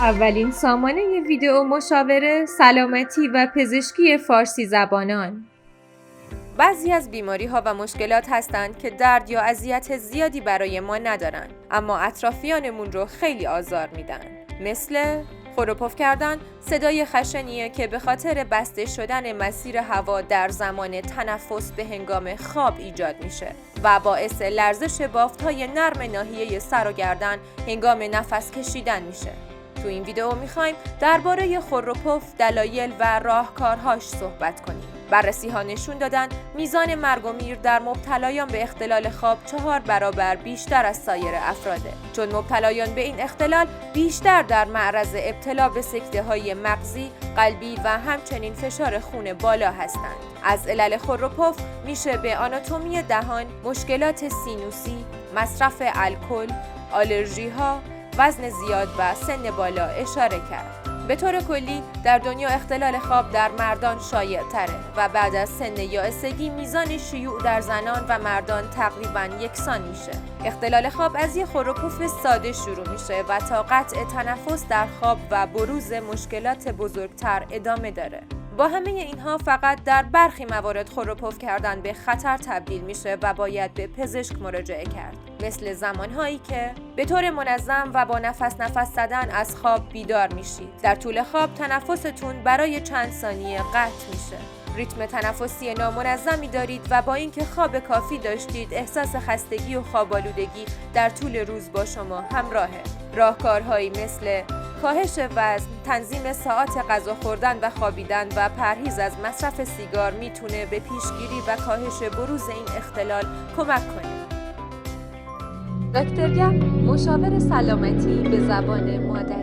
اولین سامانه ویدئو مشاوره سلامتی و پزشکی فارسی زبانان. بعضی از بیماری‌ها و مشکلات هستند که درد یا اذیت زیادی برای ما ندارن، اما اطرافیانمون رو خیلی آزار میدن. مثل خور و پف کردن، صدای خشنیه که به خاطر بسته شدن مسیر هوا در زمان تنفس به هنگام خواب ایجاد میشه و باعث لرزش بافت‌های نرم ناحیه سر و گردن هنگام نفس کشیدن میشه. تو این ویدئو میخوایم درباره خور و پف، دلایل و راهکارهاش صحبت کنیم. بررسی‌ها نشون دادن میزان مرگ و میر در مبتلایان به اختلال خواب 4 برابر بیشتر از سایر افراده، چون مبتلایان به این اختلال بیشتر در معرض ابتلا به سکته‌های مغزی، قلبی و همچنین فشار خون بالا هستند. از علل خور و پف میشه به آناتومی دهان، مشکلات سینوسی، مصرف الکل، آلرژی‌ها، وزن زیاد و سن بالا اشاره کرد. به طور کلی در دنیا اختلال خواب در مردان شایع تره و بعد از سن یائسگی میزان شیوع در زنان و مردان تقریباً یکسان میشه. اختلال خواب از یک خور و پف ساده شروع میشه و تا قطع تنفس در خواب و بروز مشکلات بزرگتر ادامه داره. با همه اینها فقط در برخی موارد خور و پف کردن به خطر تبدیل میشه و باید به پزشک مراجعه کرد، مثل زمانهایی که به طور منظم و با نفس زدن از خواب بیدار میشید. در طول خواب تنفستون برای چند ثانیه قطع میشه. ریتم تنفسی نامنظمی دارید و با اینکه خواب کافی داشتید احساس خستگی و خواب‌آلودگی در طول روز با شما همراهه. راهکارهایی مثل کاهش وزن، تنظیم ساعات غذا خوردن و خوابیدن و پرهیز از مصرف سیگار میتونه به پیشگیری و کاهش بروز این اختلال کمک کنه. دکتر گم، مشاور سلامتی به زبان مادری.